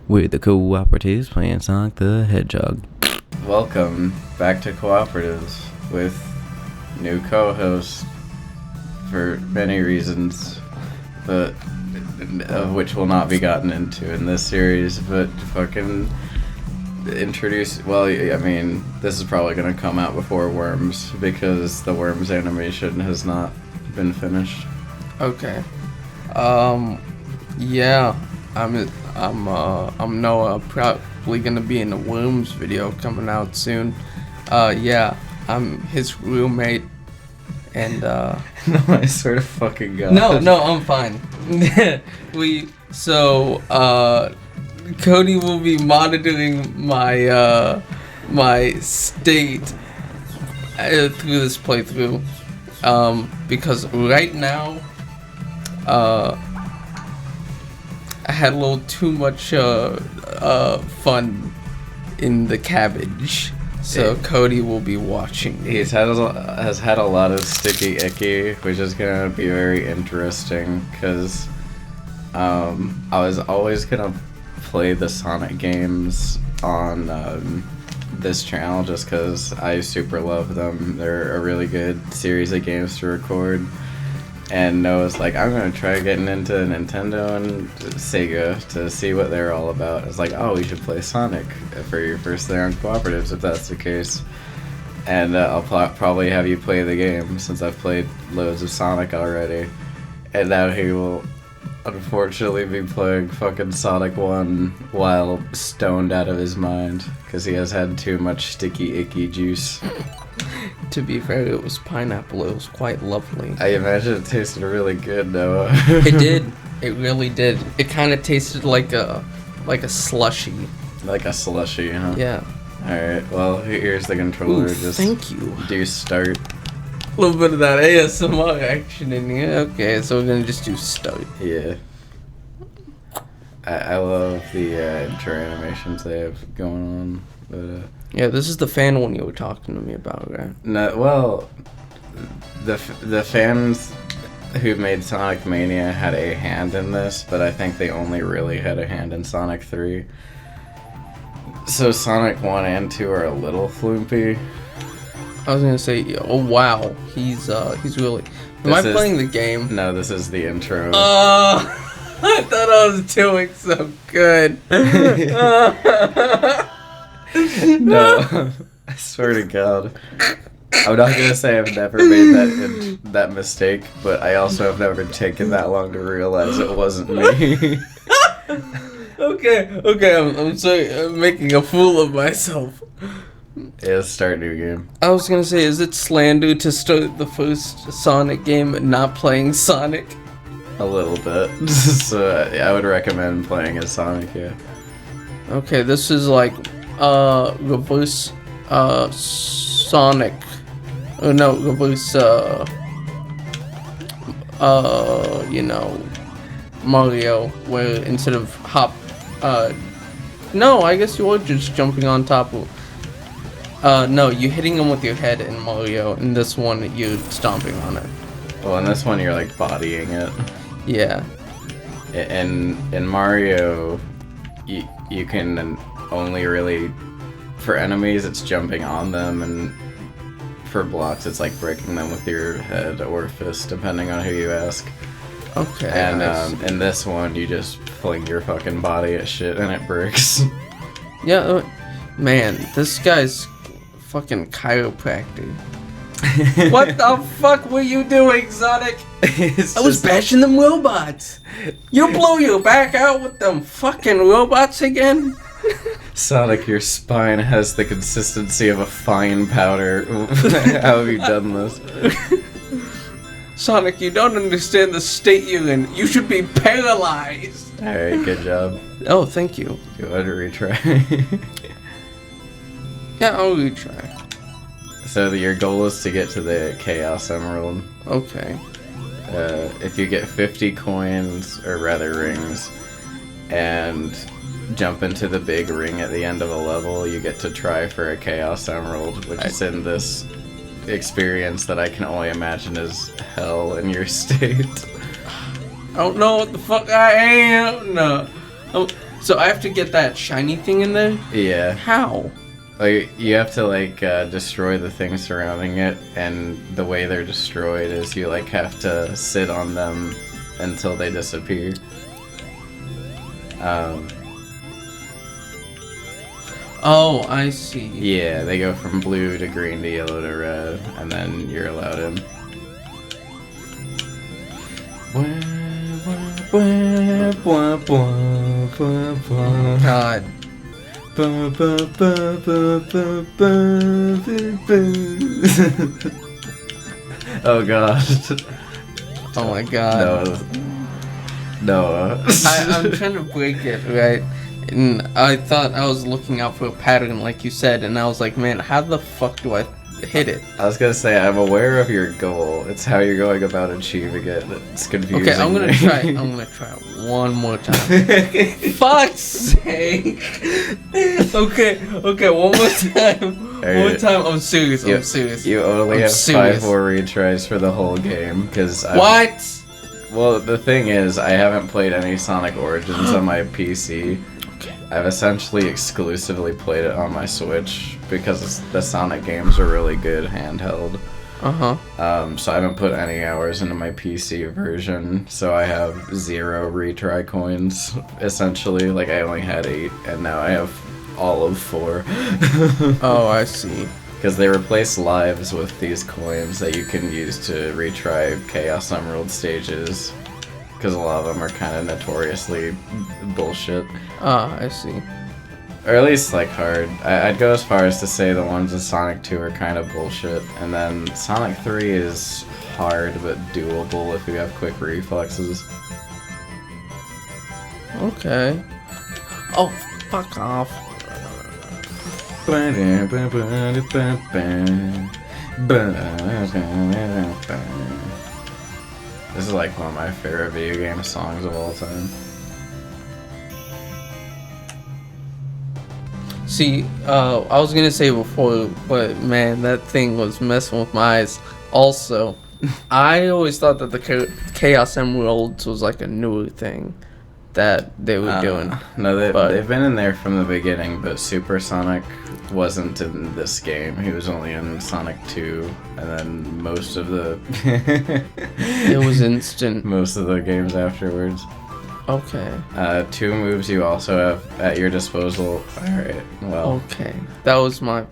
We're the Co-Operatives playing Sonic the Hedgehog. Welcome back to Co-Operatives with new co-hosts for many reasons, but of which will not be gotten into in this series. But fucking introduce. Well, I mean, this is probably gonna come out before Worms because the Worms animation has not been finished. Okay. Yeah. I'm Noah. Probably gonna be in the Worms video coming out soon. Yeah. I'm his roommate, and No, I swear to fucking God. No, I'm fine. Cody will be monitoring my my state through this playthrough, because right now, I had a little too much fun in the cabbage, so Cody will be watching me. Has had a lot of sticky icky, which is gonna be very interesting because I was always gonna play the Sonic games on this channel just because I super love them. They're a really good series of games to record. And Noah's like, I'm gonna try getting into Nintendo and Sega to see what they're all about. I was like, oh, we should play Sonic for your first day on Cooperatives if that's the case. And I'll probably have you play the game since I've played loads of Sonic already. And now he will unfortunately be playing fucking Sonic 1 while stoned out of his mind because he has had too much sticky icky juice. To be fair, it was pineapple. It was quite lovely. I imagine it tasted really good, Noah. It did. It really did. It kind of tasted like a slushy. Like a slushy, huh? Yeah. Alright, well, here's the controller. Ooh, just thank you. do start. A little bit of that ASMR action in here. Okay, so we're gonna just do start. Yeah. I love the intro animations they have going on, but Yeah, this is the fan one you were talking to me about, right? no, well, the fans who made Sonic Mania had a hand in this, but I think they only really had a hand in Sonic 3. So Sonic 1 and 2 are a little floopy. I was gonna say, oh wow, he's really. Am I playing the game? No, this is the intro. I thought I was doing so good. No, I swear to God. I'm not gonna say I've never made that mistake, but I also have never taken that long to realize it wasn't me. Okay, I'm sorry, I'm making a fool of myself. Yeah, start new game. I was gonna say, is it slander to start the first Sonic game and not playing Sonic? A little bit. So I would recommend playing as Sonic, yeah. Okay, this is like reverse Sonic. Oh no, reverse Mario, where instead of no, I guess you were just jumping on top of no, you're hitting him with your head in Mario. In this one, you're stomping on it. Well, in this one, you're like bodying it. Yeah. In Mario, you can only really, for enemies, it's jumping on them, and for blocks, it's like breaking them with your head or fist, depending on who you ask. Okay. And in this one, you just fling your fucking body at shit, and it breaks. Yeah, man, this guy's fucking chiropractor. What the fuck were you doing, Sonic? I was bashing them robots. You blew your back out with them fucking robots again? Sonic, your spine has the consistency of a fine powder. How have you done this? Sonic, you don't understand the state you're in. You should be paralyzed. Alright, good job. Oh, thank you. Go ahead and retry. Yeah, I'll retry. So your goal is to get to the Chaos Emerald. Okay. If you get 50 coins, or rather rings, and jump into the big ring at the end of a level, you get to try for a Chaos Emerald, which is in this experience that I can only imagine is hell in your state. I don't know what the fuck I am. No. So I have to get that shiny thing in there? Yeah. How? Like, you have to, like, destroy the things surrounding it, and the way they're destroyed is you, like, have to sit on them until they disappear. Oh, I see. Yeah, they go from blue to green to yellow to red, and then you're allowed in. God. Oh god. Oh my god. No. I'm trying to break it, right? And I thought I was looking out for a pattern, like you said, and I was like, man, how the fuck do I hit it? I was gonna say, I'm aware of your goal. It's how you're going about achieving it. It's confusing. Okay, I'm gonna try one more time. Fuck's sake! Okay, one more time. One more time. I'm serious. I'm serious. You only have serious. 5 more retries for the whole game, because What? Well, the thing is, I haven't played any Sonic Origins on my PC. Okay. I've essentially exclusively played it on my Switch because the Sonic games are really good handheld. So I haven't put any hours into my PC version, so I have 0 retry coins, essentially. Like, I only had 8, and now I have all of 4. Oh, I see. Because they replace lives with these coins that you can use to retry Chaos Emerald stages. Because a lot of them are kind of notoriously bullshit. Ah, I see. Or at least, like, hard. I'd go as far as to say the ones in Sonic 2 are kind of bullshit. And then Sonic 3 is hard but doable if you have quick reflexes. Okay. Oh, fuck off. This is like one of my favorite video game songs of all time. See, I was gonna say before, but man, that thing was messing with my eyes. Also, I always thought that the Chaos Emeralds was like a newer thing that they were doing. No, they've been in there from the beginning, but Super Sonic wasn't in this game. He was only in Sonic 2, and then most of the It was instant. most of the games afterwards. Okay. 2 moves you also have at your disposal. Alright, well. Okay. That was my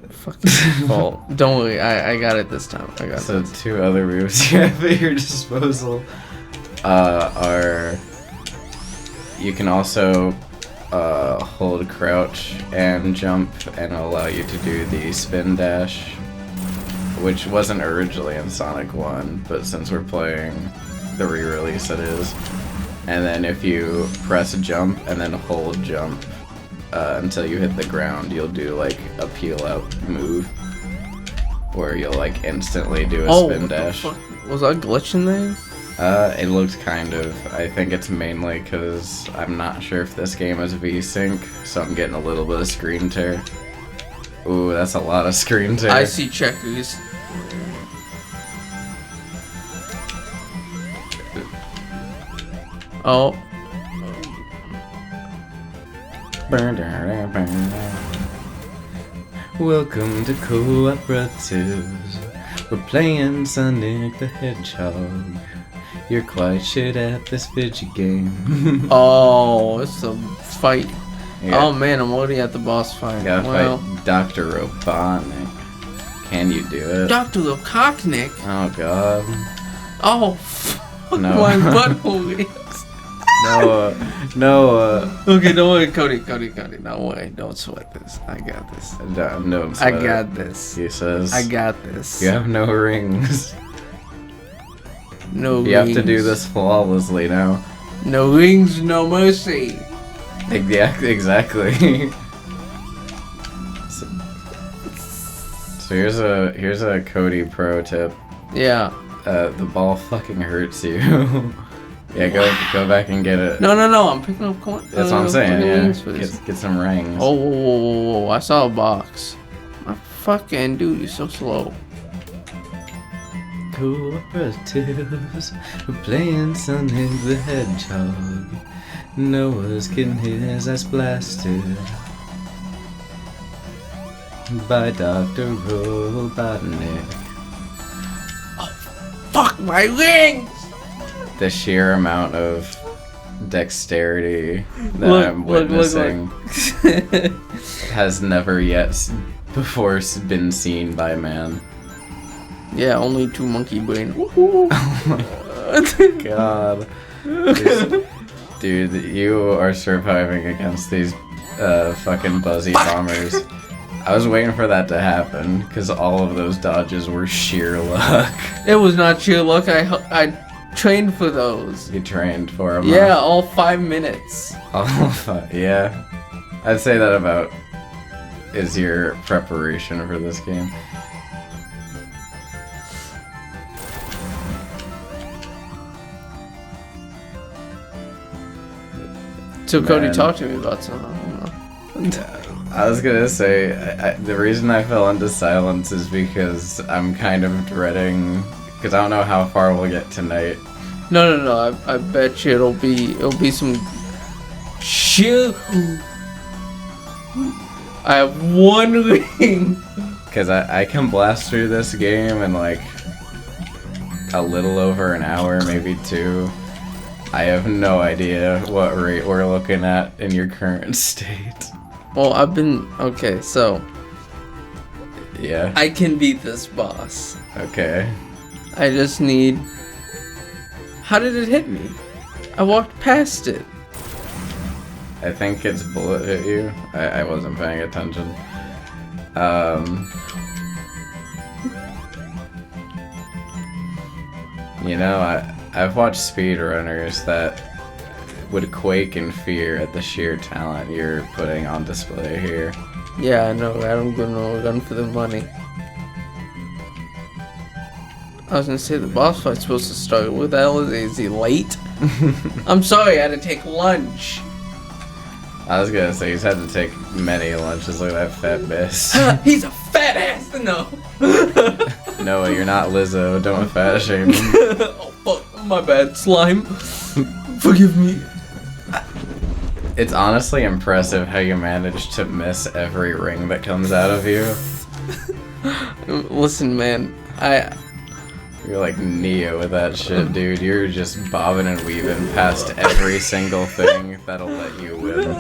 fucking fault. Don't worry, I got it this time. I got So it. 2 other moves you have at your disposal are... You can also hold crouch and jump and allow you to do the spin dash, which wasn't originally in Sonic 1, but since we're playing the re-release it is. And then if you press jump and then hold jump until you hit the ground, you'll do like a peel out move where you'll like instantly do a spin dash. What the fuck? Was I glitching there? It looked kind of. I think it's mainly because I'm not sure if this game is VSync, so I'm getting a little bit of screen tear. Ooh, that's a lot of screen tear. I see checkers. Oh. Welcome to Co-Operatives. We're playing Sonic the Hedgehog. You're quite shit at this video game. Oh, it's a fight. Yeah. Oh man, I'm already at the boss fight. You gotta Well, fight Dr. Robotnik. Can you do it? Dr. Cocknick. Oh god. Oh, fuck No. my butthole is. No, Okay, don't worry, Cody. Don't worry, don't sweat this. I got this. no, I got this. He says. I got this. You have no rings. No rings. You have to do this flawlessly now. No rings, no mercy. Yeah, exactly. So here's a Cody pro tip. Yeah. The ball fucking hurts you. Yeah, go back and get it. No, I'm picking up coins. That's what I'm saying. Rings for Yeah, this. get some rings. Oh, whoa. I saw a box. My fucking dude, you're so slow. Co-Operatives, we're playing Sonic the Hedgehog. Noah's getting his ass blasted by Dr. Robotnik. Fuck my wings! The sheer amount of dexterity that I'm witnessing has never yet before been seen by man. Yeah, only 2 monkey brain. God. Dude, you are surviving against these fucking buzzy bombers. I was waiting for that to happen, because all of those dodges were sheer luck. It was not sheer luck. I trained for those. You trained for them. Yeah, all 5 minutes. Yeah. I'd say that about is your preparation for this game. So Cody, Man. talk to me about something. I don't know. I was gonna say, the reason I fell into silence is because I'm kind of dreading, because I don't know how far we'll get tonight. No. I bet you it'll be some shit. I have 1 ring. Because I can blast through this game in like a little over an hour, maybe 2. I have no idea what rate we're looking at in your current state. Well, okay, so Yeah. I can beat this boss. Okay. I just need... How did it hit me? I walked past it. I think its bullet hit you. I wasn't paying attention. You know, I've watched speedrunners that would quake in fear at the sheer talent you're putting on display here. Yeah, I know, right? I'm gonna run for the money. I was gonna say the boss fight's supposed to start. What the hell is he late? I'm sorry, I had to take lunch. I was gonna say he's had to take many lunches. Look at that fat bitch. He's a fat ass, no. Noah, you're not Lizzo. Don't fat shame him. Oh fuck, my bad, slime. Forgive me. It's honestly impressive how you manage to miss every ring that comes out of you. Listen, man, You're like Neo with that shit, dude. You're just bobbing and weaving past every single thing that'll let you win.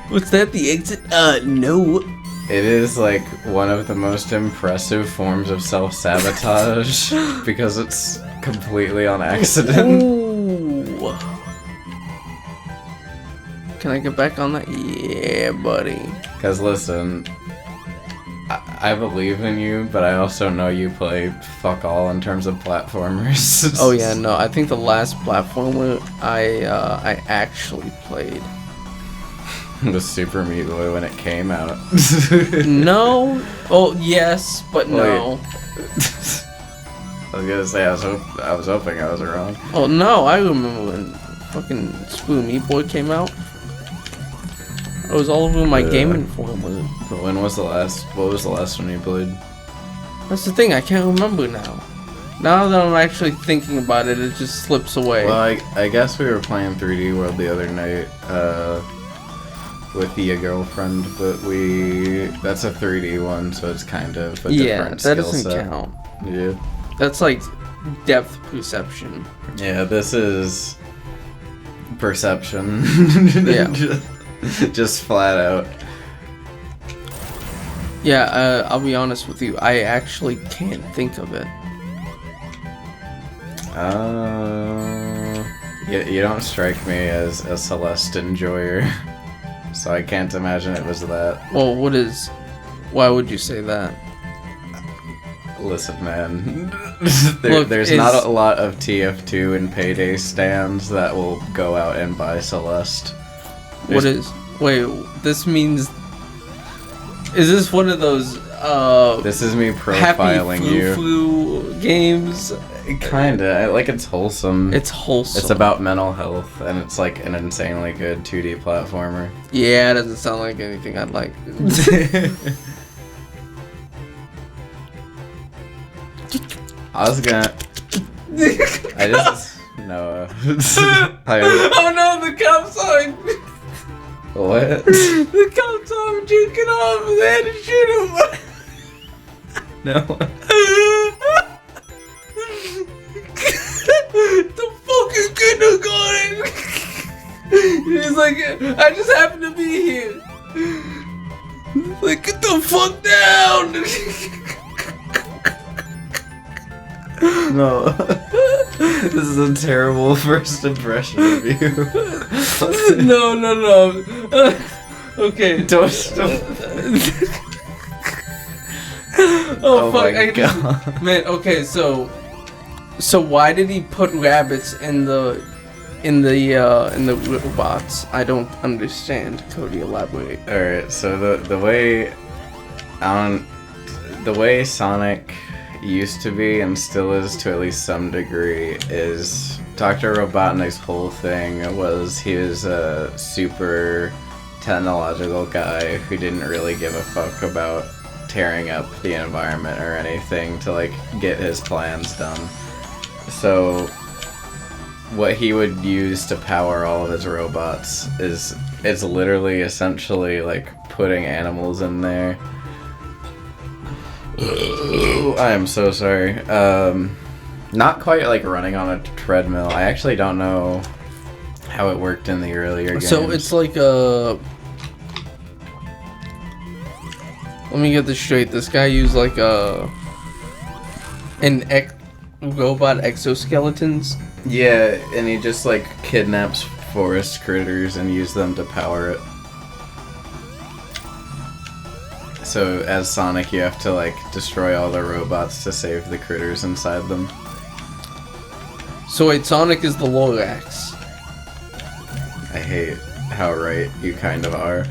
What's that, the exit? No. It is like one of the most impressive forms of self-sabotage because it's completely on accident. Ooh. Can I get back on that? Yeah, buddy. Because listen, I believe in you, but I also know you play fuck all in terms of platformers. Oh yeah, no, I think the last platformer I actually played. Was Super Meat Boy when it came out. No. Oh yes, but no. I was gonna say I was hoping I was wrong. Oh no, I remember when fucking Super Meat Boy came out. It was all over my Game Informer. But when was the last? What was the last one you played? That's the thing, I can't remember now. Now that I'm actually thinking about it, it just slips away. Well, I guess we were playing 3D World the other night with your girlfriend, but that's a 3D one, so it's kind of a different skill that doesn't set. count. Yeah. That's like depth perception. Yeah, this is perception. Yeah. just flat out. Yeah, I'll be honest with you. I actually can't think of it. You don't strike me as a Celeste enjoyer, so I can't imagine it was that. Well, why would you say that? Listen, man. Look, there's not a lot of TF2 and Payday stands that will go out and buy Celeste. Wait, this means... Is this one of those, This is me happy profiling you. flu games? Kinda. Like, it's wholesome. It's wholesome. It's about mental health, and it's like an insanely good 2D platformer. Yeah, it doesn't sound like anything I'd like. I was gonna... No. Oh no, the cops are. What? The cops are jerking off and they had to shoot him. No. The fucking kindergarten. He's like, I just happen to be here. Like, get the fuck down. No. This is a terrible first impression of you. No. Okay. Don't. Oh fuck! My God. Man, okay, so why did he put rabbits in the robots? I don't understand. Cody, elaborate. All right. So the way Sonic used to be and still is to at least some degree is Dr. Robotnik's whole thing was he was a super technological guy who didn't really give a fuck about tearing up the environment or anything to like get his plans done. So what he would use to power all of his robots is it's literally essentially like putting animals in there. I am so sorry. Not quite like running on a treadmill. I actually don't know how it worked in the earlier games. So it's like a. Let me get this straight. This guy used like robot exoskeletons. Yeah, and he just like kidnaps forest critters and uses them to power it. So as Sonic, you have to like destroy all the robots to save the critters inside them. So wait, Sonic is the Lorax. I hate how right you kind of are.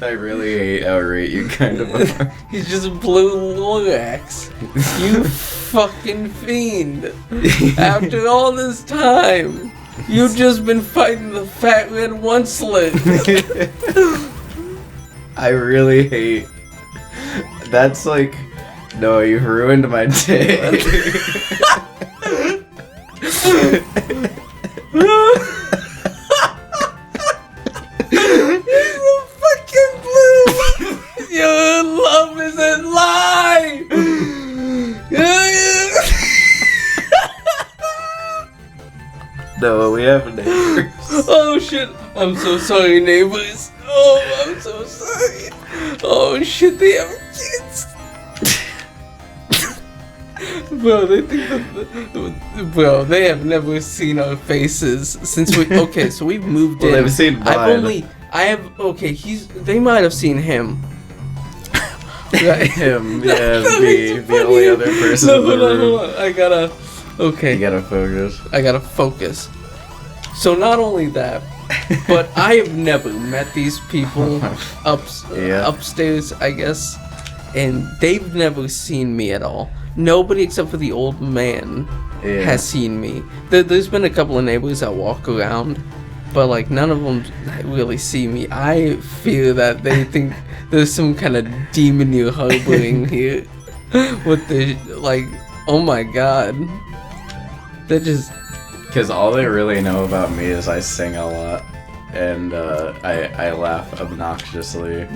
I really hate how right you kind of are. He's just blue Lorax. You fucking fiend. After all this time, you've just been fighting the fat red one slit. I really hate. That's like, no, you've ruined my day. Your love isn't lie. No, we have neighbors. Oh shit! I'm so sorry, neighbors. Oh, I'm so sorry. Oh shit, they have kids. Bro, they think bro, they have never seen our faces since we. Okay, so we've moved in. They've seen mine. They might have seen him. Right. Him, yeah, the only other person in the room. Hold on. I gotta. Okay. You gotta focus. I gotta focus. So not only that, but I have never met these people upstairs, I guess, and they've never seen me at all. Nobody except for the old man has seen me. There's been a couple of neighbors that walk around, but like none of them really see me. I fear that they think there's some kind of demon you're harboring here. With the like, oh my god, that just. Because all they really know about me is I sing a lot, and I laugh obnoxiously.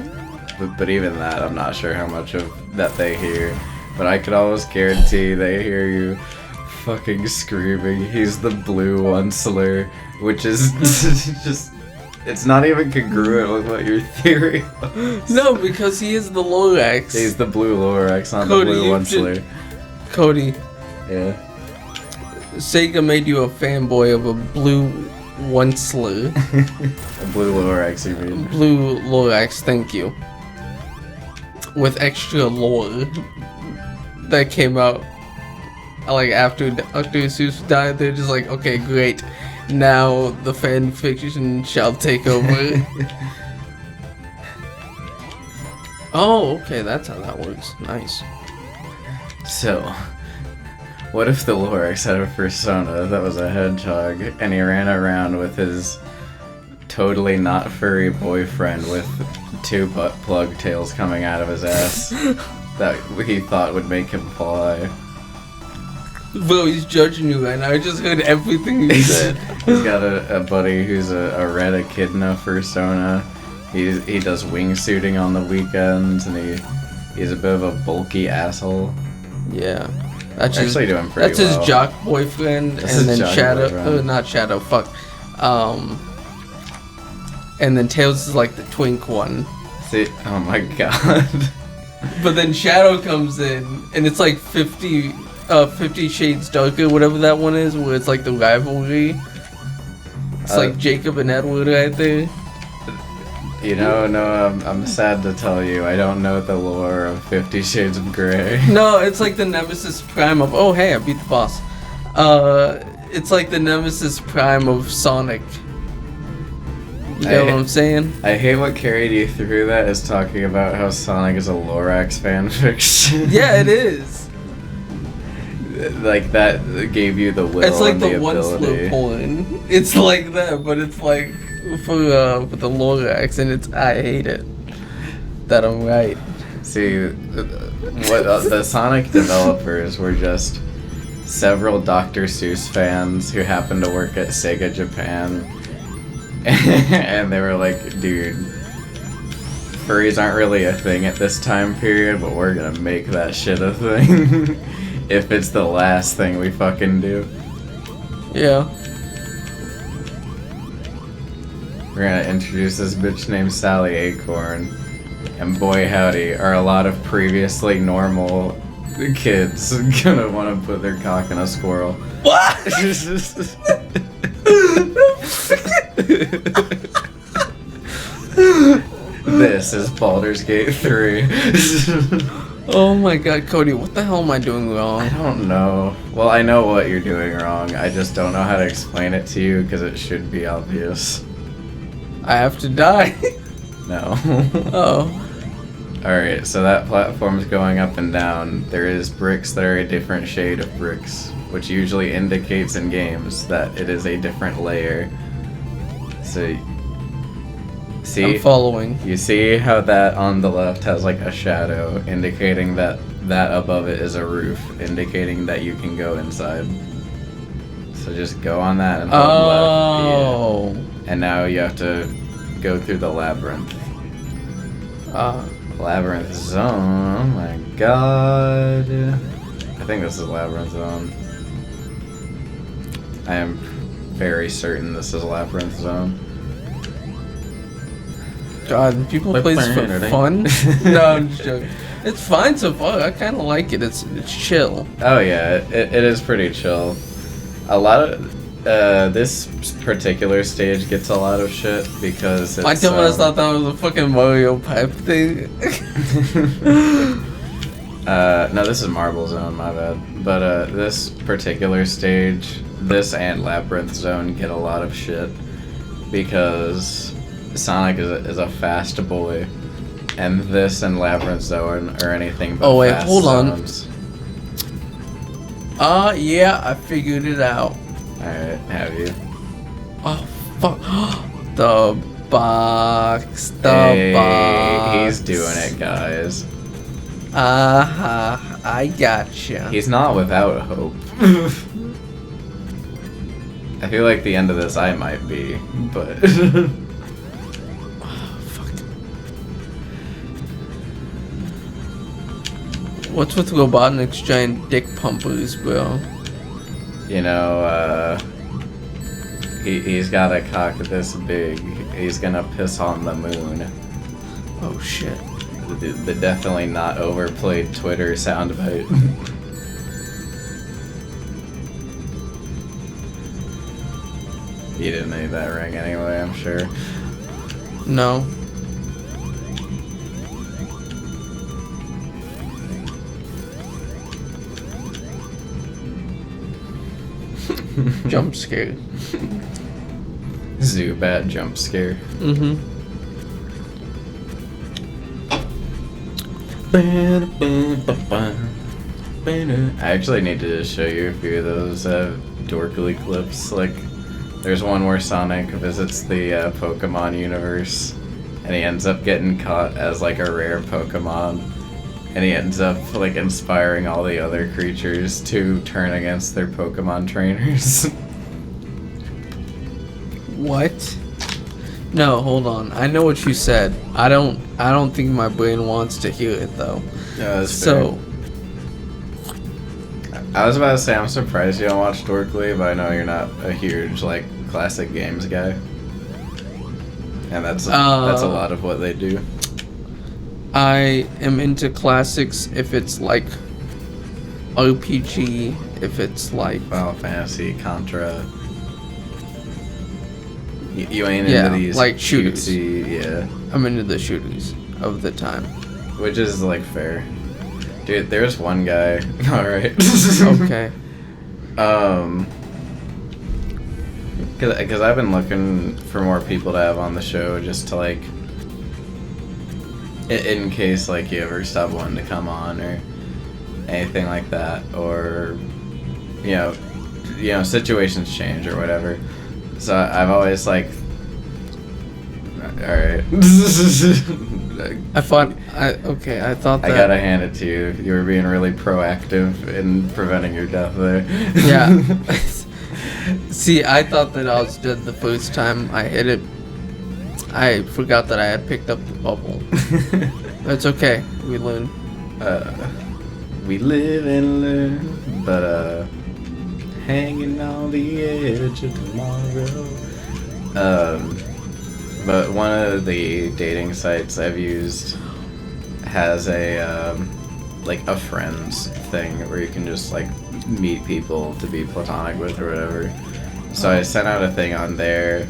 But even that, I'm not sure how much of that they hear. But I could almost guarantee they hear you fucking screaming, "He's the blue one slur," which is just. It's not even congruent with what your theory was. No, because he is the Lorax. He's the blue Lorax, not Cody, the blue one slur. Cody. Yeah. Sega made you a fanboy of a blue one-slur. A blue Lorax, you mean? Blue Lorax, thank you. With extra lore that came out like after Dr. Seuss died. They're just like, okay, great. Now the fan fiction shall take over. Oh, okay, that's how that works. Nice. So, what if the Lorax had a persona that was a hedgehog, and he ran around with his totally not furry boyfriend with two butt plug tails coming out of his ass that he thought would make him fly? Bro, he's judging you right now. I just heard everything you said. He's got a buddy who's a red echidna persona. He does wingsuiting on the weekends, and he's a bit of a bulky asshole. Yeah. That's actually doing pretty well. That's his jock boyfriend, and then Shadow... not Shadow, fuck. And then Tails is like the twink one. See? Oh my god. But then Shadow comes in, and it's like 50 Shades Darker, whatever that one is, where it's like the rivalry. It's like Jacob and Edward right there. You know, no, I'm sad to tell you, I don't know the lore of 50 Shades of Grey. No, it's like the Nemesis Prime of... Oh, hey, I beat the boss. It's like the Nemesis Prime of Sonic. You know what I'm saying? I hate what carried you through that is talking about how Sonic is a Lorax fanfiction. Yeah, it is. Like, that gave you the will. It's like and the one slow porn. It's like that, but it's like for with the Lorax, and it's... I hate it. That I'm right. See, what the Sonic developers were just several Dr. Seuss fans who happened to work at Sega Japan, and they were like, dude, furries aren't really a thing at this time period, but we're gonna make that shit a thing if it's the last thing we fucking do. Yeah. We're gonna introduce this bitch named Sally Acorn, and boy howdy, are a lot of previously normal kids gonna want to put their cock in a squirrel. What? This is Baldur's Gate 3. Oh my god, Cody, what the hell am I doing wrong? I don't know. Well, I know what you're doing wrong. I just don't know how to explain it to you because it should be obvious. I have to die. No. Oh. Alright, so that platform's going up and down. There is bricks that are a different shade of bricks, which usually indicates in games that it is a different layer. So, see? I'm following. You see how that on the left has like a shadow, indicating that that above it is a roof, indicating that you can go inside. So just go on that and hold left. Yeah. And now you have to go through the labyrinth. Labyrinth zone. Oh my god. I think this is labyrinth zone. I am very certain this is labyrinth zone. God, people play this for fun? No, I'm just joking. It's fine so far. I kind of like it. It's chill. Oh yeah, it is pretty chill. A lot of this particular stage gets a lot of shit because it's, my dumbass thought that was a fucking Mario pipe thing. No, this is Marble Zone, my bad. But this particular stage, this and Labyrinth Zone get a lot of shit because Sonic is a fast boy, and this and Labyrinth Zone are anything but fast zones. Yeah, I figured it out. Alright, have you? Oh, fuck. The box. Hey, box. He's doing it, guys. I gotcha. He's not without hope. I feel like the end of this I might be, but... Oh, fuck. What's with Robotnik's giant dick pumpers, bro? You know, he's got a cock this big. He's gonna piss on the moon. Oh shit. The definitely not overplayed Twitter soundbite. You didn't need that ring anyway, I'm sure. No. Jump scare. Zubat jump scare. Mm-hmm. I actually need to just show you a few of those dorkly clips. Like, there's one where Sonic visits the Pokemon universe, and he ends up getting caught as like a rare Pokemon. and he ends up like inspiring all the other creatures to turn against their Pokemon trainers. What? No, hold on. I know what you said. I don't think my brain wants to hear it though. Yeah, that's So fair. I was about to say I'm surprised you don't watch Dorkly, but I know you're not a huge like classic games guy, and that's a lot of what they do. I am into classics if it's like RPG, if it's like Final Fantasy, Contra. You ain't yeah, into these like shooters. cutesy, yeah. I'm into the shooters of the time. Which is like fair. Dude, there's one guy. Alright. Okay. Because I've been looking for more people to have on the show just to like, in case like you ever stop wanting to come on or anything like that, or you know situations change or whatever. So I've always like, alright. I thought that I gotta hand it to you. You were being really proactive in preventing your death there. yeah. See, I thought that I was dead the first time I hit it. I forgot that I had picked up the bubble. It's okay. We learn. We live and learn, but hanging on the edge of tomorrow. But one of the dating sites I've used has a like a friends thing where you can just like meet people to be platonic with or whatever. So I sent out a thing on there,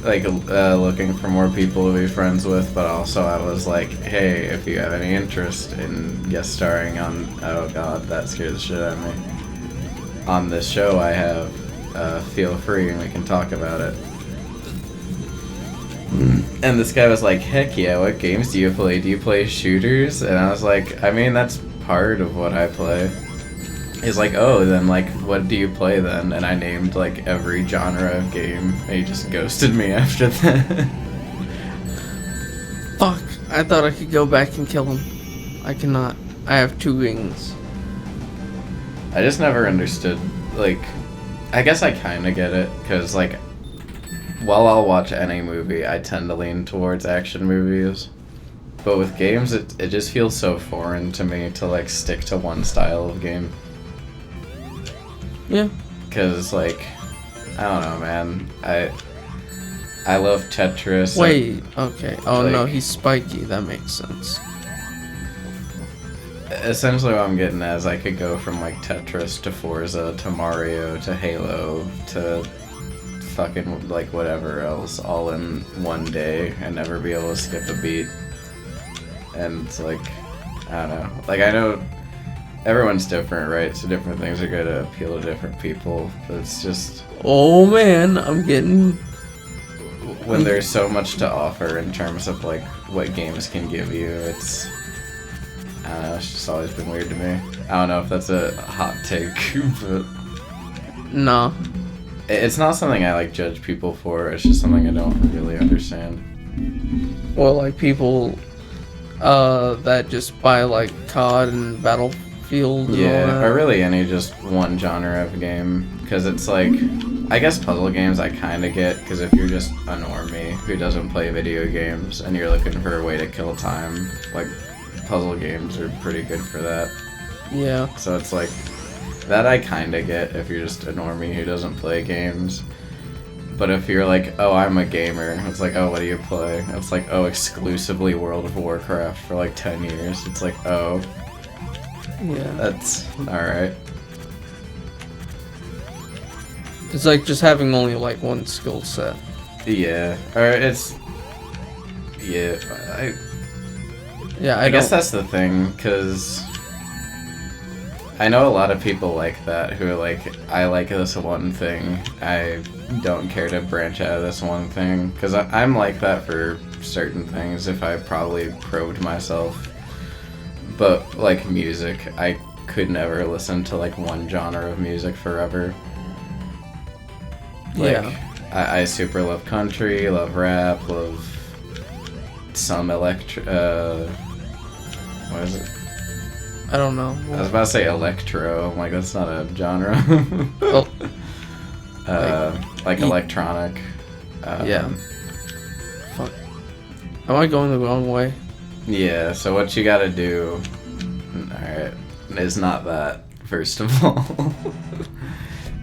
looking for more people to be friends with, but also I was like, hey, if you have any interest in guest starring on, oh god, that scared the shit out of me, on this show I have, feel free and we can talk about it. And this guy was like, heck yeah, what games do you play? Do you play shooters? And I was like, I mean, that's part of what I play. He's like, oh, then like, what do you play then? And I named like every genre of game, and he just ghosted me after that. Fuck. I thought I could go back and kill him. I cannot. I have 2 rings. I just never understood, like, I guess I kind of get it, because like, while I'll watch any movie, I tend to lean towards action movies. But with games, it just feels so foreign to me to like stick to one style of game. Yeah. Cause like, I don't know, man. I love Tetris. Wait. Okay. Oh like, no, he's spiky. That makes sense. Essentially, what I'm getting at is I could go from like Tetris to Forza to Mario to Halo to fucking like whatever else all in one day and never be able to skip a beat. And it's like, I don't know. Like, I know everyone's different, right? So different things are going to appeal to different people. But it's just, Oh man, I'm getting. when there's so much to offer in terms of like what games can give you, it's, I don't know, it's just always been weird to me. I don't know if that's a hot take, but Nah. it's not something I like judge people for. It's just something I don't really understand. Or like people that just buy like COD and Battlefield and all Yeah, that. or really any just one genre of game, because it's like, I guess puzzle games I kind of get, because if you're just a normie who doesn't play video games and you're looking for a way to kill time, like, puzzle games are pretty good for that. Yeah. So it's like, that I kind of get if you're just a normie who doesn't play games. But if you're like, oh, I'm a gamer, it's like, oh, what do you play? It's like, oh, exclusively World of Warcraft for like 10 years. It's like, oh, Yeah. that's alright. It's like just having only like one skill set. Yeah, or it's, yeah, Yeah, I guess that's the thing, because I know a lot of people like that, who are like, I like this one thing, I don't care to branch out of this one thing, because I'm like that for certain things if I probably probed myself. But like music, I could never listen to like one genre of music forever. Like, Yeah. I super love country, love rap, love some what is it? I don't know. I was about to say electro. I'm like, that's not a genre. Well, like electronic. yeah. Fuck. Am I going the wrong way? Yeah, so what you gotta do, alright, is not that, first of all.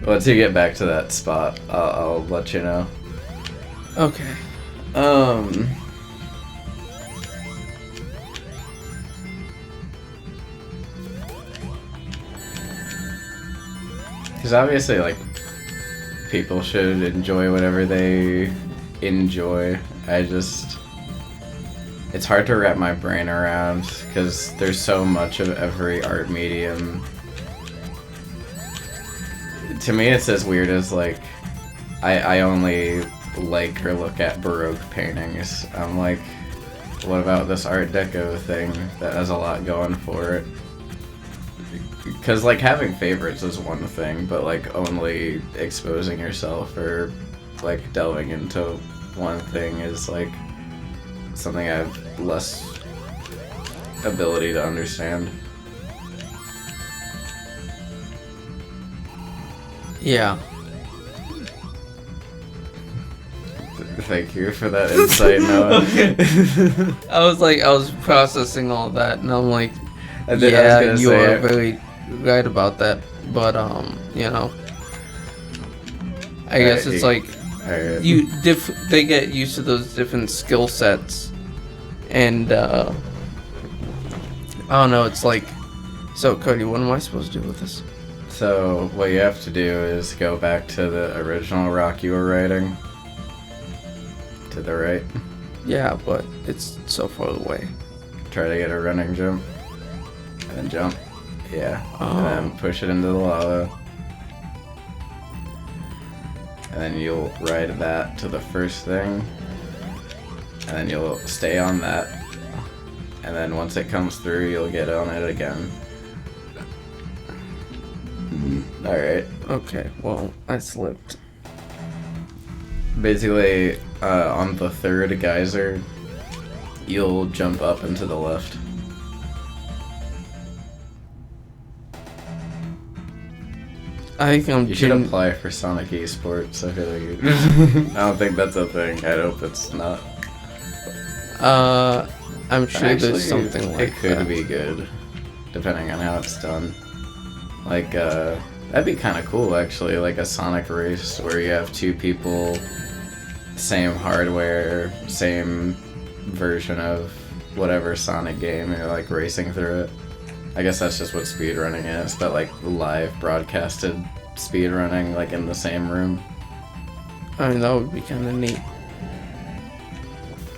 Once you get back to that spot, I'll let you know. Okay. Because obviously, like, people should enjoy whatever they enjoy. It's hard to wrap my brain around because there's so much of every art medium. To me, it's as weird as, like, I only like or look at Baroque paintings. I'm like, what about this Art Deco thing that has a lot going for it? Because, like, having favorites is one thing, but, like, only exposing yourself or, like, delving into one thing is, like, something I have less ability to understand. Yeah. Thank you for that insight, Noah. I was processing all that, and I'm like, I yeah, was you gonna say are very right about that. But you know, I guess it's like Alright. they get used to those different skill sets, and I don't know. It's like, so Cody, what am I supposed to do with this? So what you have to do is go back to the original rock you were writing. To the right. Yeah, but it's so far away. Try to get a running jump. And then jump. Yeah. Oh. And then push it into the lava. And then you'll ride that to the first thing. And then you'll stay on that. And then once it comes through, you'll get on it again. Alright. Okay, well, I slipped. Basically, on the third geyser, you'll jump up and to the left. I think I'm You should apply for Sonic Esports. I feel like I don't think that's a thing. I hope it's not. I'm sure Actually, there's something like it could that. be good, depending on how it's done. Like, that'd be kind of cool, actually. Like a Sonic race where you have two people, same hardware, same version of whatever Sonic game, you're like racing through it. I guess that's just what speedrunning is, but like live broadcasted speedrunning, like in the same room. I mean, that would be kind of neat.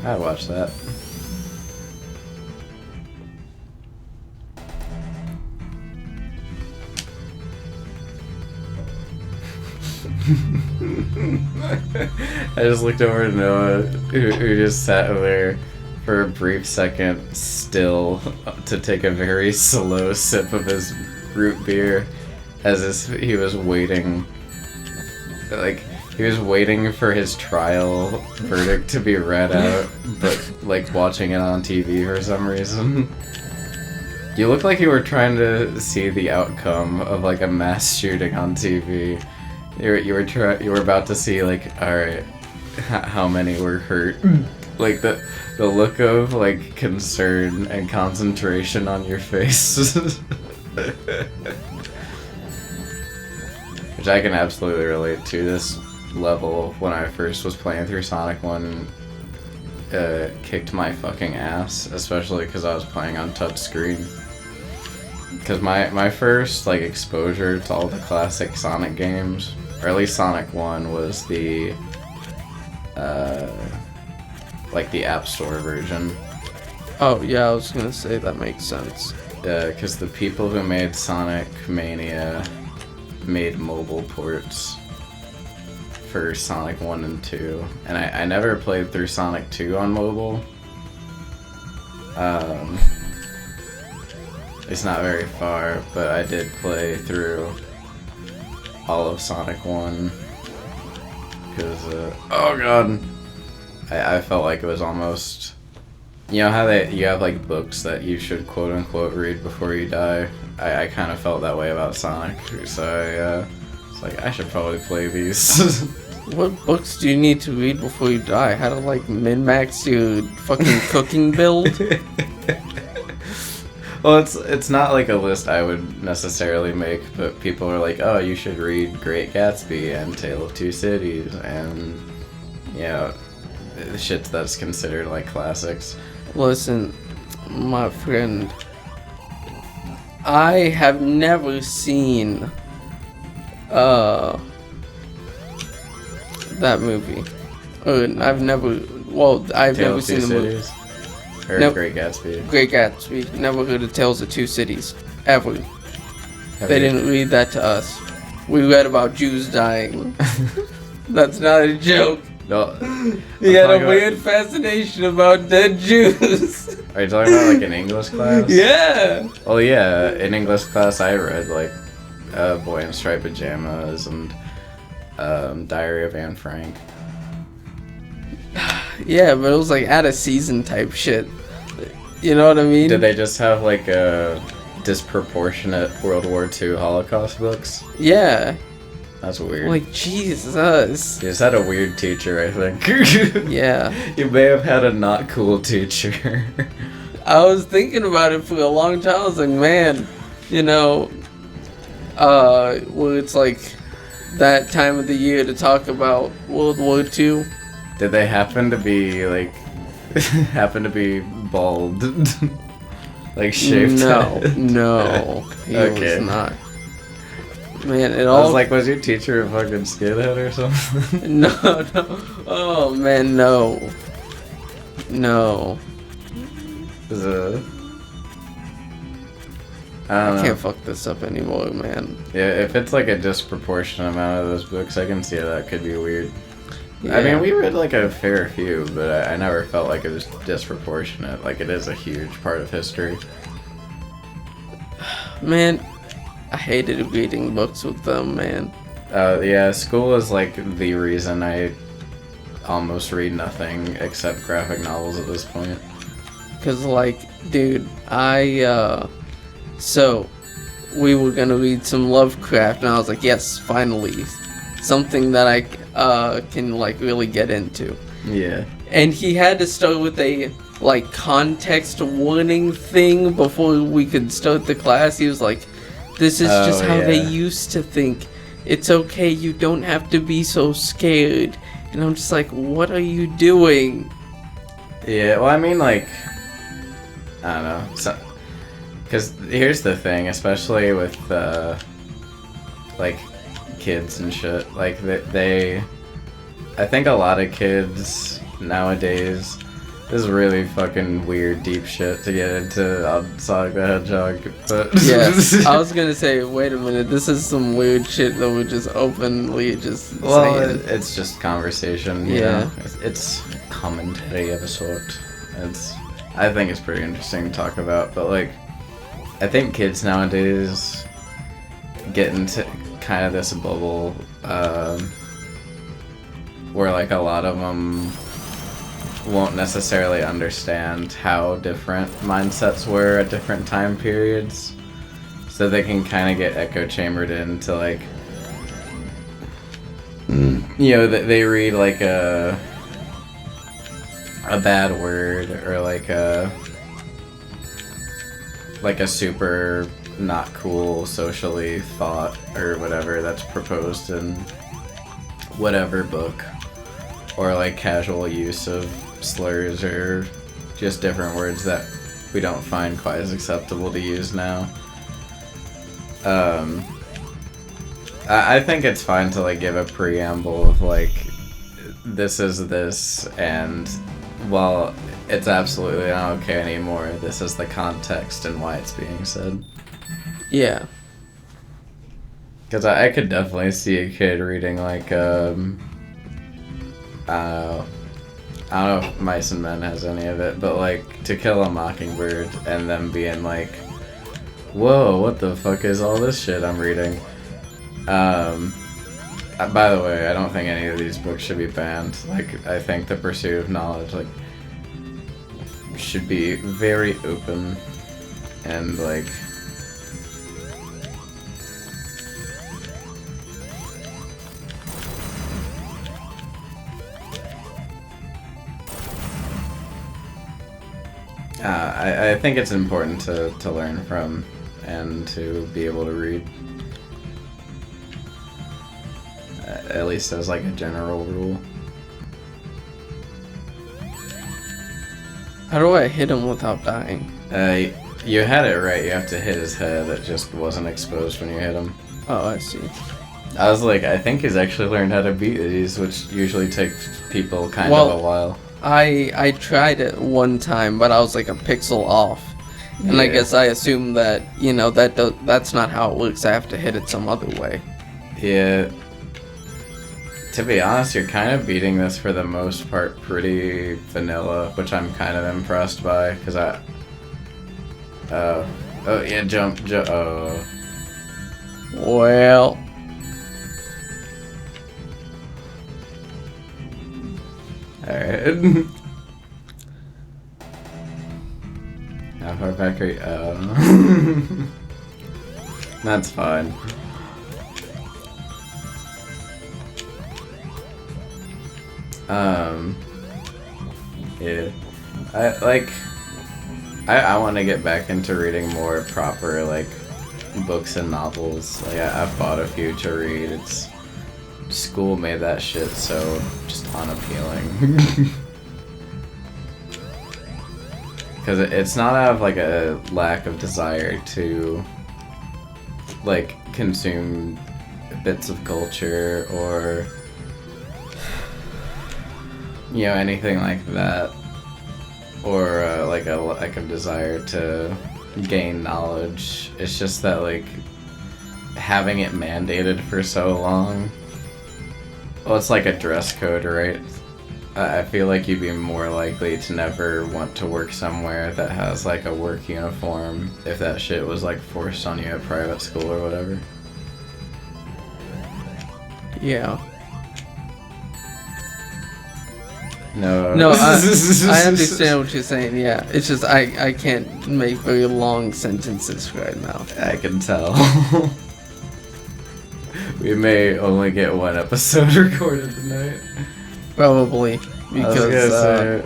I'd watch that. I just looked over to Noah, who just sat there for a brief second, still, to take a very slow sip of his root beer, as if he was waiting, like, he was waiting for his trial verdict to be read out, but, like, watching it on TV for some reason. You look like you were trying to see the outcome of, like, a mass shooting on TV. You were about to see, like, alright, how many were hurt. Like, the look of, like, concern and concentration on your face. Which I can absolutely relate to. This level, when I first was playing through Sonic 1, kicked my fucking ass, especially because I was playing on touchscreen. Because my first, like, exposure to all the classic Sonic games, or at least Sonic 1, was the like the App Store version. Oh, yeah, I was gonna say that makes sense. Because the people who made Sonic Mania made mobile ports for Sonic 1 and 2. And I never played through Sonic 2 on mobile. It's not very far, but I did play through all of Sonic 1. Because, oh god, I felt like it was almost You know how you have like books that you should quote unquote read before you die? I kind of felt that way about Sonic, so I was like, I should probably play these. What books do you need to read before you die? How to like min-max your fucking cooking build? Well, it's not like a list I would necessarily make, but people are like, oh, you should read Great Gatsby and Tale of Two Cities and, you know, the shit that's considered like classics. Listen, my friend, I have never seen that movie. I've never Tale of seen Two the movie. Cities? Or Nope. Great Gatsby? Great Gatsby. Never heard of Tales of Two Cities. Ever. Have They you- didn't read that to us. We read about Jews dying. That's not a joke. No, You got talking a weird fascination about dead Jews. Are you talking about like an English class? Yeah. Oh yeah, in English class I read like Boy in Striped Pajamas and Diary of Anne Frank. Yeah, but it was like out of season type shit. You know what I mean? Did they just have like a disproportionate World War II Holocaust books? Yeah. That's weird. Like, Jesus. You just had a weird teacher, I think. Yeah. You may have had a not cool teacher. I was thinking about it for a long time. I was like, man, you know, well, it's like that time of the year to talk about World War II. Did they happen to be like bald? Like shaved No, head? no, he Okay. was not. Man, it I all was like, was your teacher a fucking skinhead or something? no. Oh man, no. Is a I I don't know. can't fuck this up anymore, man. Yeah, if it's like a disproportionate amount of those books, I can see how that could be weird. Yeah. I mean, we read like a fair few, but I never felt like it was disproportionate. Like, it is a huge part of history. Man, I hated reading books with them, man. Yeah, school is like the reason I almost read nothing except graphic novels at this point. Cause like, dude, so we were gonna read some Lovecraft, and I was like, yes, finally, something that I can like really get into. Yeah. And he had to start with a like context warning thing before we could start the class. He was like, this is just how they yeah. used to think. It's okay, you don't have to be so scared. And I'm just like, what are you doing? Yeah, well, I mean, like, I don't know. So, because here's the thing, especially with, like, kids and shit. Like, I think a lot of kids nowadays, this is really fucking weird, deep shit to get into on Sonic the Hedgehog, but... Yeah, I was gonna say, wait a minute, this is some weird shit that we're just openly just Well, saying. it's just conversation, you Yeah. know? It's commentary of a sort. I think it's pretty interesting to talk about, but, like, I think kids nowadays get into kind of this bubble, where, like, a lot of them won't necessarily understand how different mindsets were at different time periods, so they can kind of get echo chambered into, like, you know, they read like a bad word or like a super not cool socially thought or whatever that's proposed in whatever book, or like casual use of slurs or just different words that we don't find quite as acceptable to use now. I think it's fine to like give a preamble of like, this is this, and while it's absolutely not okay anymore, this is the context and why it's being said. Yeah. Because I could definitely see a kid reading like, I don't know if Mice and Men has any of it, but like To Kill a Mockingbird and them being like, whoa, what the fuck is all this shit I'm reading? By the way, I don't think any of these books should be banned. Like, I think The Pursuit of Knowledge, like, should be very open and like I think it's important to learn from and to be able to read. At least as like a general rule. How do I hit him without dying? You had it right. You have to hit his head. It just wasn't exposed when you hit him. Oh, I see. I was like, I think he's actually learned how to beat these, which usually takes people kind of a while. I tried it one time, but I was like a pixel off. And I guess I assume that, you know, that's not how it works. I have to hit it some other way. Yeah. To be honest, you're kind of beating this for the most part pretty vanilla, which I'm kind of impressed by, because oh yeah, jump, oh. Well. Alright. How far back are you? That's fine. Yeah. I want to get back into reading more proper, like, books and novels. Like, I've bought a few to read. It's... School made that shit so just unappealing. Because it's not out of, like, a lack of desire to, like, consume bits of culture or... you know, anything like that, or like a desire to gain knowledge. It's just that, like, having it mandated for so long. Well, it's like a dress code, right? I feel like you'd be more likely to never want to work somewhere that has like a work uniform if that shit was like forced on you at private school or whatever. Yeah. No, I understand what you're saying, yeah. It's just I can't make very long sentences right now. I can tell. We may only get one episode recorded tonight. Probably, because...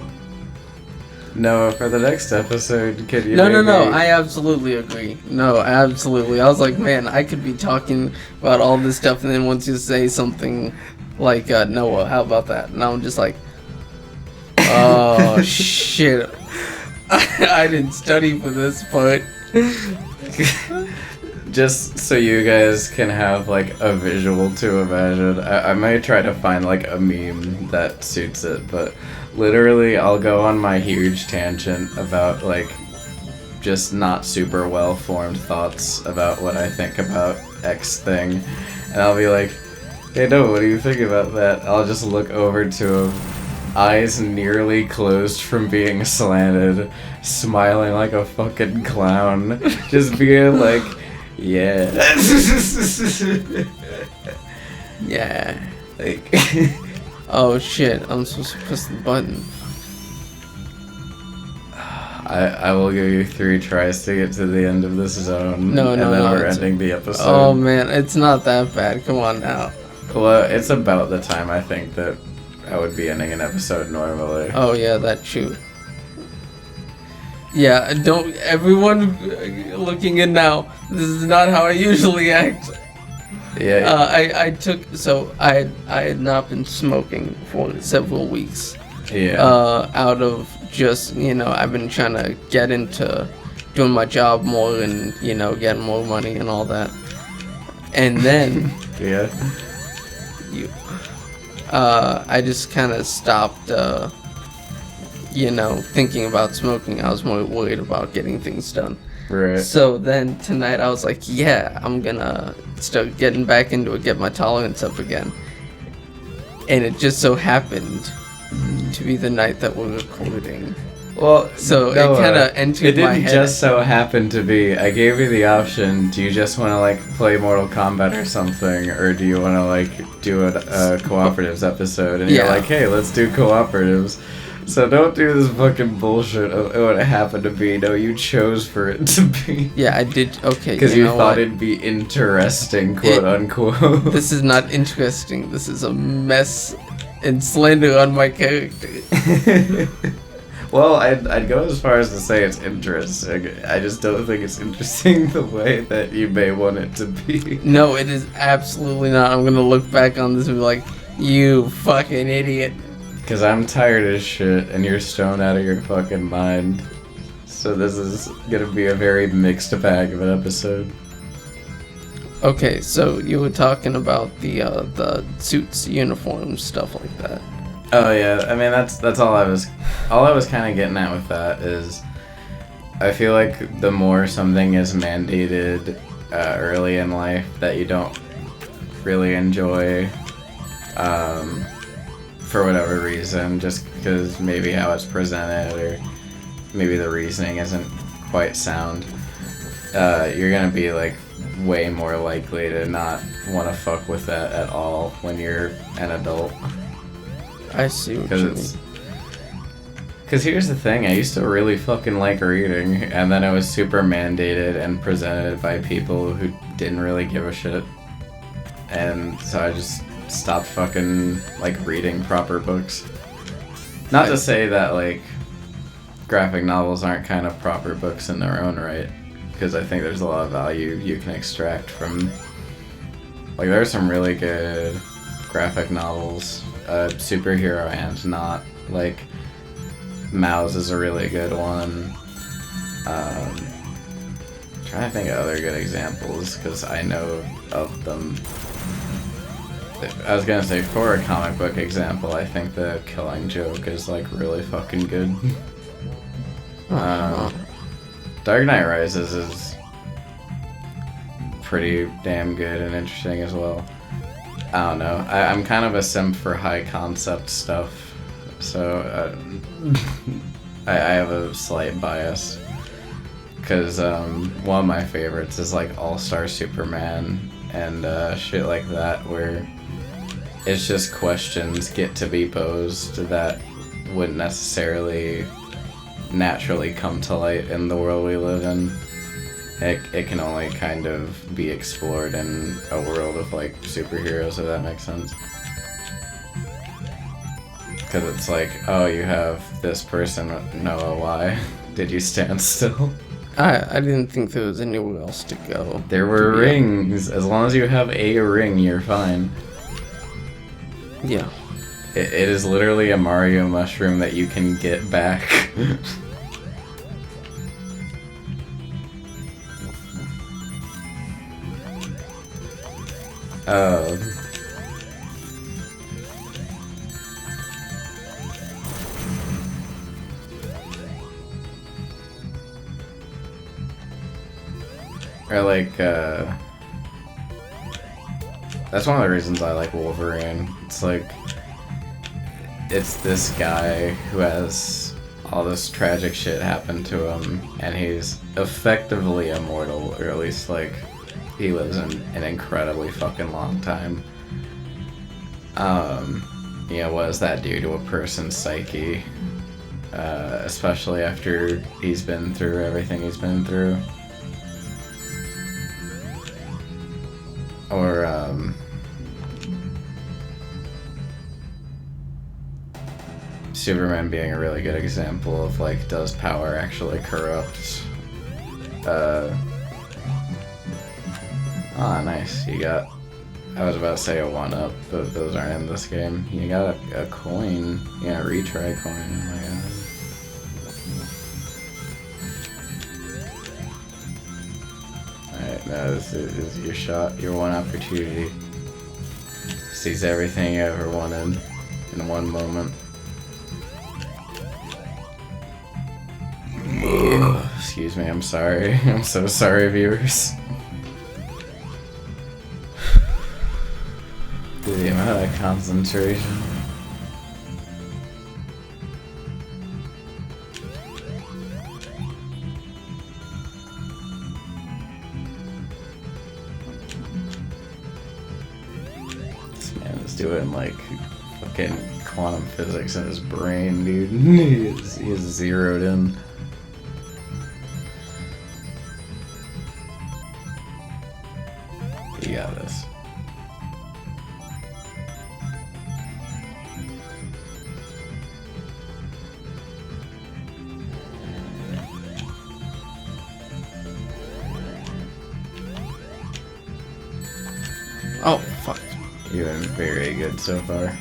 no, for the next episode, could you No, I absolutely agree. No, absolutely. I was like, man, I could be talking about all this stuff, and then once you say something like, Noah, how about that? And I'm just like... oh shit! I didn't study for this part. Just so you guys can have like a visual to imagine, I might try to find like a meme that suits it, but literally I'll go on my huge tangent about like just not super well formed thoughts about what I think about X thing, and I'll be like, hey no, what do you think about that? I'll just look over to him, eyes nearly closed from being slanted, smiling like a fucking clown, just being like, yeah. Yeah. Like, oh shit, I'm supposed to press the button. I will give you 3 tries to get to the end of this zone. No, and then we're it's... ending the episode. Oh man, it's not that bad. Come on now. Well, it's about the time I think that I would be ending an episode normally. Oh yeah, that shoot. Yeah, don't everyone looking in now. This is not how I usually act. Yeah. I had not been smoking for several weeks. Yeah. Out of just, you know, I've been trying to get into doing my job more and, you know, getting more money and all that. And then yeah. I just kind of stopped, you know, thinking about smoking. I was more worried about getting things done. Right. So then tonight I was like, yeah, I'm gonna start getting back into it, get my tolerance up again. And it just so happened to be the night that we're recording. Well, so no, it kind of entered my head. It didn't just so happen to be. I gave you the option. Do you just want to like play Mortal Kombat or something, or do you want to like do a Co-Operatives episode? And you're like, hey, let's do Co-Operatives. So don't do this fucking bullshit of oh, it happened to be. No, you chose for it to be. Yeah, I did. Okay, Because you know thought what? it'd be interesting, quote unquote. This is not interesting. This is a mess and slander on my character. Well, I'd go as far as to say it's interesting. I just don't think it's interesting the way that you may want it to be. No, it is absolutely not. I'm gonna look back on this and be like, you fucking idiot. Because I'm tired as shit and you're stoned out of your fucking mind. So this is gonna be a very mixed bag of an episode. Okay, so you were talking about the suits, uniforms, stuff like that. Oh yeah, I mean that's all I was kind of getting at with that is I feel like the more something is mandated early in life that you don't really enjoy for whatever reason, just because maybe how it's presented or maybe the reasoning isn't quite sound, you're gonna be like way more likely to not want to fuck with that at all when you're an adult. I see what you mean. Because here's the thing, I used to really fucking like reading, and then it was super mandated and presented by people who didn't really give a shit. And so I just stopped fucking, like, reading proper books. Not to say that, like, graphic novels aren't kind of proper books in their own right, because I think there's a lot of value you can extract from... Like, there's some really good graphic novels, superhero and not. Like, Mouse is a really good one. Trying to think of other good examples, because I know of them. I was gonna say, for a comic book example, I think the Killing Joke is, like, really fucking good. Dark Knight Rises is pretty damn good and interesting as well. I don't know. I'm kind of a simp for high concept stuff, so I have a slight bias. Because one of my favorites is like All-Star Superman and shit like that, where it's just questions get to be posed that wouldn't necessarily naturally come to light in the world we live in. It can only kind of be explored in a world of, like, superheroes, if that makes sense. Because it's like, oh, you have this person, Noah, why did you stand still? I didn't think there was anywhere else to go. There were rings. As long as you have a ring, you're fine. Yeah. It is literally a Mario mushroom that you can get back. Or like, that's one of the reasons I like Wolverine. It's like, it's this guy who has all this tragic shit happen to him, and he's effectively immortal, or at least, like, he lives an incredibly fucking long time. You know, what does that do to a person's psyche? Especially after he's been through everything he's been through. Or, Superman being a really good example of, like, does power actually corrupt? Ah, nice. You got... I was about to say a 1-up, but those aren't in this game. You got a coin. Yeah, a retry coin. Oh my god. Alright, now this is your shot, your one opportunity. Seize everything you ever wanted in one moment. Excuse me, I'm sorry. I'm so sorry, viewers. The amount of concentration. This man is doing like fucking quantum physics in his brain, dude. He is zeroed in. You got this. Oh, fuck. You've been very good so far.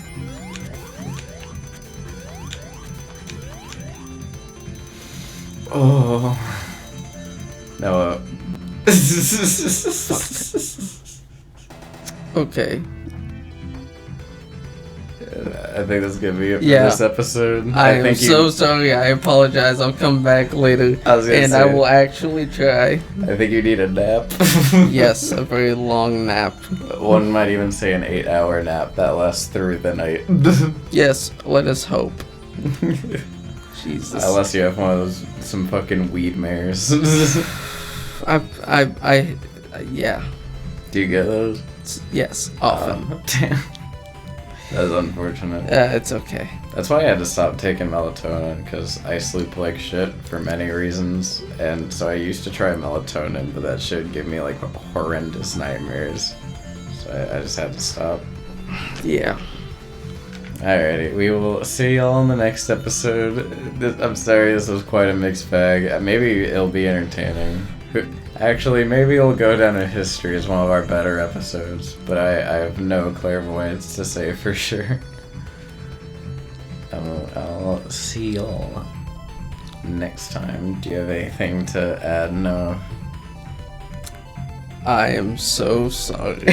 Oh. No. Okay. I think that's gonna be it for Yeah. this episode. I am think so sorry. I apologize. I'll come back later. I was gonna And say- I will actually try. I think you need a nap. Yes, a very long nap. One might even say an 8-hour nap that lasts through the night. Yes, let us hope. Jesus. Unless you have one of those, some fucking weed mares. Yeah. Do you get those? Yes, often. Damn. That is unfortunate. It's okay. That's why I had to stop taking melatonin, because I sleep like shit for many reasons. And so I used to try melatonin, but that shit would give me like horrendous nightmares. So I just had to stop. Yeah. Alrighty, we will see y'all in the next episode. I'm sorry, this was quite a mixed bag. Maybe it'll be entertaining. Actually, maybe it'll go down in history as one of our better episodes, but I have no clairvoyance to say for sure. I'll see y'all next time. Do you have anything to add? No. I am so sorry.